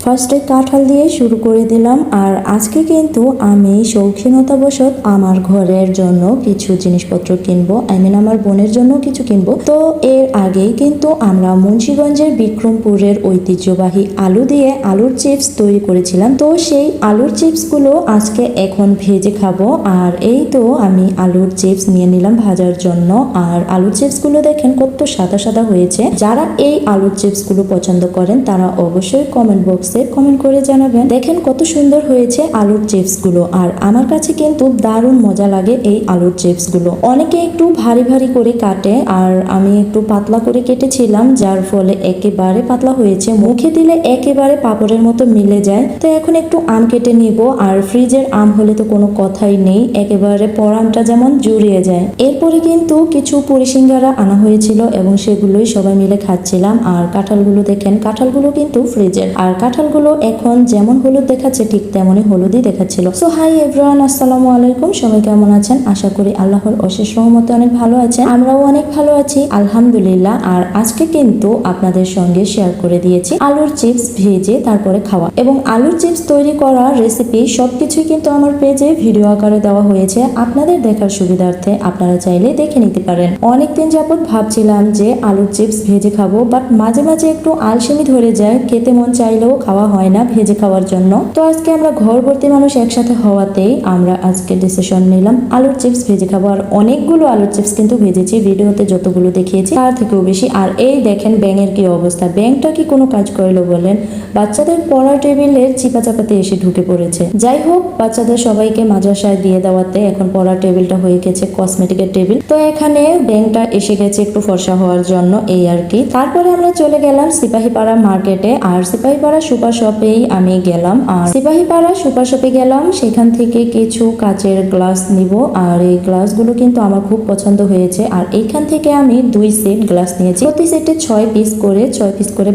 ফার্স্টে কাঁঠাল দিয়ে শুরু করে দিলাম। আর আজকে কিন্তু আমি শৌখিনতাবশত আমার ঘরের জন্য কিছু জিনিসপত্র কিনবো, আমার বোনের জন্য কিছু কিনবো। তো এর আগেই কিন্তু আমরা মুন্সিগঞ্জের বিক্রমপুরের ঐতিহ্যবাহী আলু দিয়ে আলুর চিপস তৈরি করেছিলাম। তো সেই আলুর চিপসগুলো আজকে এখন ভেজে খাবো। আর এই তো আমি আলুর চিপস নিয়ে নিলাম ভাজার জন্য। আর আলুর চিপসগুলো দেখেন কত সাদা সাদা হয়েছে। যারা এই আলুর চিপসগুলো পছন্দ করেন তারা অবশ্যই কমেন্ট বক্সে কমেন্ট করে জানাবেন। দেখেন কত সুন্দর হয়েছে আলুর চিপসগুলো। আর আমার কাছে কিন্তু দারুণ মজা লাগে এই আলুর চিপসগুলো। অনেকে একটু ভারী ভারী করে কাটে, আর আমি একটু পাতলা করে কেটেছিলাম, যার ফলে একেবারে পাতলা হয়েছে, মুখে দিলে একেবারে পাপড়ের মতো মিলে যায়। তো এখন একটু আম কেটে নিব। আর ফ্রিজের আম হলে তো কোনো কথাই নেই, একেবারে পরামটা যেমন জুড়িয়ে যায়। এরপরে কিন্তু কিছু পুরিসিঙ্গারা আনা হয়েছিল এবং সেগুলোই সবাই মিলে খাচ্ছিলাম। আর কাঁঠালগুলো দেখেন, কাঁঠালগুলো কিন্তু ফ্রিজের, আর কাঁঠালগুলো এখন যেমন হলুদ দেখাচ্ছে ঠিক তেমনই হলুদই দেখাচ্ছিল। সো হাই এভরিওয়ান, আসসালামু আলাইকুম। সবাই কেমন আছেন? আশা করি আল্লাহর অশেষ রহমতে অনেক ভালো আছেন। আমরাও অনেক ভালো আছি আলহামদুলিল্লাহ। আর আজকে কিন্তু আপনাদের সঙ্গে শেয়ার করে দিয়েছি আলুর চিপস ভেজে তারপরে খাওয়া, এবং আলুর চিপস তৈরি করা রেসিপি সবকিছুই কিন্তু আমার পেজে ভিডিও আকারে দেওয়া হয়েছে। আপনাদের দেখার সুবিধার্থে আপনারা চাইলে দেখে নিতে পারেন। অনেকদিন যাবত ভাবছিলাম যে আলুর চিপস ভেজে খাবো, বাট মাঝে মাঝে একটু আলসেমি ধরে যায়, খেতে মন চাইলেও খাওয়া হয় না ভেজে খাওয়ার জন্য। তো আজকে আমরা ঘর ভর্তি মানুষ একসাথে হওয়াতেই আমরা আজকে ডিসিশন নিলাম আলুর চিপস ভেজে খাবো। আর অনেকগুলো আলুর চিপস কিন্তু ভেজেছি, ভিডিওতে যতগুলো দেখিয়েছি তার থেকেও বেশি। আর এই দেখেন ব্যাঙের কি অবস্থা, ব্যাঙটা কি কোনো কাজ করলো বলেন? বাচ্চাদের পড়ার টেবিলের চিপা চাপাতে এসে ঢুকে পড়েছে। যাই হোক, বাচ্চাদের সবাইকে মাদ্রাসায় দিয়ে দেওয়াতে এখন পড়ার টেবিলটা হয়ে গেছে কসমেটিকের টেবিল। তো এখানে ব্যাঙটা এসে গেছে একটু ফর্সা হওয়ার জন্য, এই আর কি। তারপরে আমরা চলে গেলাম সিপাহীপাড়া মার্কেটে। আর সিপাহীপাড়া সুপার শপেই আমি গেলাম। আর সিপাহীপাড়া সুপার শপে গেলাম, সেখান থেকে কিছু কাচের গ্লাস নিব। আর এই গ্লাসগুলো কিন্তু আমার খুব পছন্দ হয়েছে। আর এইখান থেকে আমি 2 সেট গ্লাস নিয়েছি, প্রতি সেটে 6 পিস করে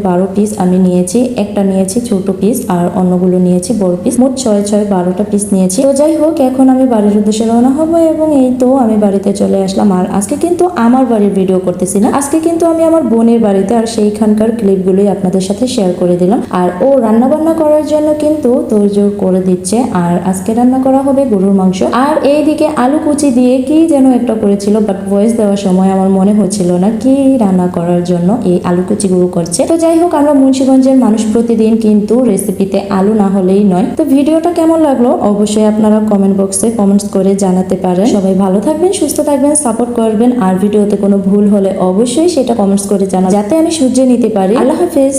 12 পিস আমি নিয়েছি। একটা নিয়েছি ছোট পিস আর অন্যগুলো নিয়েছি বড় পিস, মোট 12টা পিস নিয়েছি। তো যাই হোক, এখন আমি বাড়ির উদ্দেশ্যে রওনা হবো, এবং এই তো আমি বাড়িতে চলে আসলাম। আর আজকে কিন্তু আমার বাড়ির ভিডিও করতেছি না, আজকে কিন্তু আমি আমার বোনের বাড়িতে, আর সেইখানকার ক্লিপগুলোই আপনাদের সাথে শেয়ার করে দিলাম। আর ও রান্না বান্না করার জন্য কিন্তু তোড়জোড় করে দিচ্ছে। আর আজকে রান্না করা হবে গরুর মাংস। আর এইদিকে আলু কুচি দিয়ে কি যেন একটা করেছিল, বাট ভয়েস দেওয়ার সময় আমার মনে হচ্ছিল না কি রান্না করার জন্য এই আলু কুচি গুলো করছে। তো যাই হোক, আমরা মুন্সিগঞ্জের মানুষ, প্রতিদিন কিন্তু রেসিপিতে আলু না হলেই নয়। তো ভিডিওটা কেমন লাগলো অবশ্যই আপনারা কমেন্ট বক্সে কমেন্টস করে জানাতে পারেন। সবাই ভালো থাকবেন, সুস্থ থাকবেন, সাপোর্ট করবেন। আর ভিডিওতে কোনো ভুল হলে অবশ্যই সেটা কমেন্টস করে জানাবেন, যাতে আমি শুধরে নিতে পারি। আল্লাহ হাফেজ।